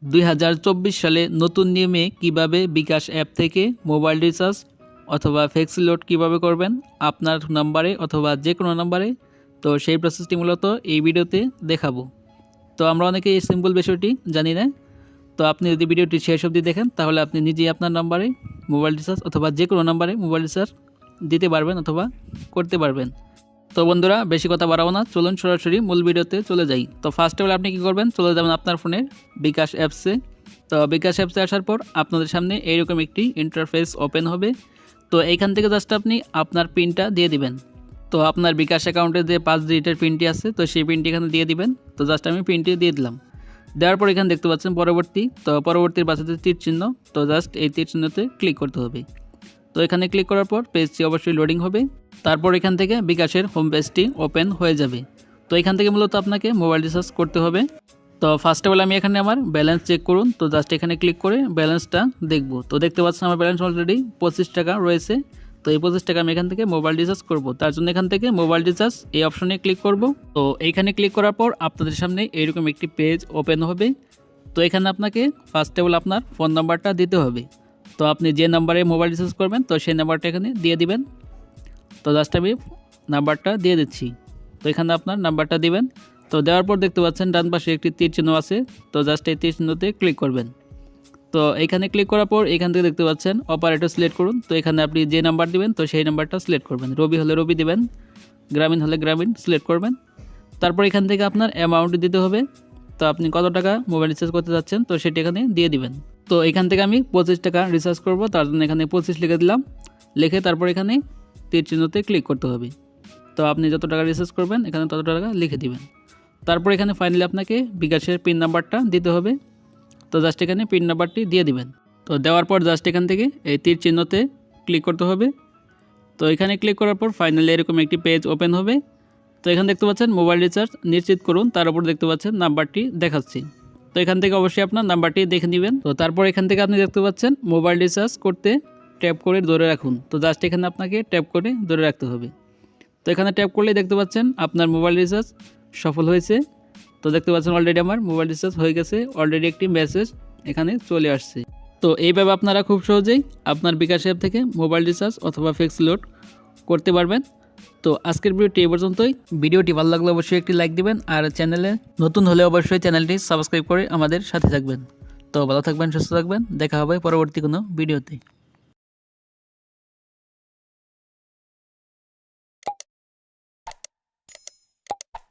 2024 সালে নতুন নিয়মে কিভাবে বিকাশ অ্যাপ থেকে মোবাইল রিচার্জ অথবা ফ্লেক্সি লোড কীভাবে করবেন আপনার নাম্বারে অথবা যে কোনো নাম্বারে। তো সেই প্রসেসটি মূলত এই ভিডিওতে দেখাবো। তো আমরা অনেকে এই সিম্পল বিষয়টি জানি না। তো আপনি যদি ভিডিওটি শেষ অবধি দেখেন তাহলে আপনি নিজেই আপনার নাম্বারে মোবাইল রিচার্জ অথবা যে কোনো নাম্বারে মোবাইল রিচার্জ দিতে পারবেন অথবা করতে পারবেন। তো বন্ধুরা, বেশি কথা বাড়াবো না, চলুন সরাসরি মূল ভিডিওতে চলে যাই। তো ফার্স্ট অফ অল আপনি কী করবেন, চলে যাবেন আপনার ফোনের বিকাশ অ্যাপসে। তো বিকাশ অ্যাপসে আসার পর আপনাদের সামনে এইরকম একটি ইন্টারফেস ওপেন হবে। তো এইখান থেকে জাস্ট আপনি আপনার পিনটা দিয়ে দিবেন। তো আপনার বিকাশ অ্যাকাউন্টে যে 5 ডিজিটের পিনটি আছে তো সেই পিনটি এখানে দিয়ে দিবেন। তো জাস্ট আমি পিনটি দিয়ে দিলাম। দেওয়ার পর এখানে দেখতে পাচ্ছেন পরবর্তী। তো পরবর্তীর পাশে তীর চিহ্ন, তো জাস্ট এই তীর চিহ্নতে ক্লিক করতে হবে। তো এখানে ক্লিক করার পর পেজটি অবশ্যই লোডিং হবে। তারপর এখান থেকে বিকাশের হোম পেজটি ওপেন হয়ে যাবে। তো এখান থেকে মূলত আপনাকে মোবাইল রিচার্জ করতে হবে। তো ফার্স্ট অফ অল আমি এখানে আমার ব্যালেন্স চেক করুন। তো জাস্ট এখানে ক্লিক করে ব্যালেন্সটা দেখব। তো দেখতে পাচ্ছেন আমার ব্যালেন্স অলরেডি 25 টাকা রয়েছে। তো এই 25 টাকা আমি এখান থেকে মোবাইল রিচার্জ করব। তার জন্য এখান থেকে মোবাইল রিচার্জ এই অপশনে ক্লিক করব। তো এইখানে ক্লিক করার পর আপনাদের সামনে এইরকম একটি পেজ ওপেন হবে। তো এখানে আপনাকে ফার্স্ট অফ অল আপনার ফোন নাম্বারটা দিতে হবে। তো আপনি যে নাম্বারে মোবাইল রিচার্জ করবেন তো সেই নাম্বারটা এখানে দিয়ে দিবেন। তো জাস্ট আমি নাম্বারটা দিয়ে দিচ্ছি। তো এখানে আপনার নাম্বারটা দিবেন। তো দেওয়ার পর দেখতে পাচ্ছেন ডান পাশে একটি তীর চিহ্ন আছে। তো জাস্ট এই তীর চিহ্নতে ক্লিক করবেন। তো এখানে ক্লিক করার পর এখান থেকে দেখতে পাচ্ছেন অপারেটর সিলেক্ট করুন। তো এখানে আপনি যে নাম্বার দিবেন তো সেই নাম্বারটা সিলেক্ট করবেন। রবি হলে রবি দিবেন, গ্রামীণ হলে গ্রামীণ সিলেক্ট করবেন। তারপর এখান থেকে আপনার অ্যামাউন্ট দিতে হবে। তো আপনি কত টাকা মোবাইল রিচার্জ করতে যাচ্ছেন তো সেটি এখানে দিয়ে দিবেন। তো এখান থেকে আমি 25 টাকা রিচার্জ করব, তার জন্য এখানে 25 লিখে দিলাম। লিখে তারপর এখানে তীর চিহ্নতে ক্লিক করতে হবে। তো আপনি যত টাকা রিচার্জ করবেন এখানে তত টাকা লিখে দিবেন। তারপর এখানে ফাইনালি আপনাকে বিকাশের পিন নাম্বারটা দিতে হবে। তো জাস্ট এখানে পিন নাম্বারটি দিয়ে দিবেন। তো দেওয়ার পর জাস্ট এখান থেকে এই তীর চিহ্নতে ক্লিক করতে হবে। তো এখানে ক্লিক করার পর ফাইনালি এরকম একটি পেজ ওপেন হবে। তো এখানে দেখতে পাচ্ছেন মোবাইল রিচার্জ নিশ্চিত করুন, তার উপর দেখতে পাচ্ছেন নাম্বারটি দেখাচ্ছি। তো এখান থেকে অবশ্যই আপনার নাম্বারটি দেখে নেবেন। তো তারপর এখান থেকে আপনি দেখতে পাচ্ছেন মোবাইল রিচার্জ করতে ট্যাপ করে ধরে রাখুন। তো জাস্ট এখানে আপনাকে ট্যাপ করে ধরে রাখতে হবে। তো এখানে ট্যাপ করলেই দেখতে পাচ্ছেন আপনার মোবাইল রিচার্জ সফল হয়েছে। তো দেখতে পাচ্ছেন অলরেডি আমার মোবাইল রিচার্জ হয়ে গেছে, অলরেডি একটি মেসেজ এখানে চলে আসছে। তো এইভাবে আপনারা খুব সহজেই আপনার বিকাশ অ্যাপ থেকে মোবাইল রিচার্জ অথবা ফ্লেক্সি লোড করতে পারবেন। তো আজকের ভিডিওটি এই পর্যন্তই। ভিডিওটি ভালো লাগলে অবশ্যই একটি লাইক দিবেন, আর চ্যানেলে নতুন হলে অবশ্যই চ্যানেলটি সাবস্ক্রাইব করে আমাদের সাথে থাকবেন। তো ভালো থাকবেন, সুস্থ থাকবেন, দেখা হবে পরবর্তী কোনো ভিডিওতে।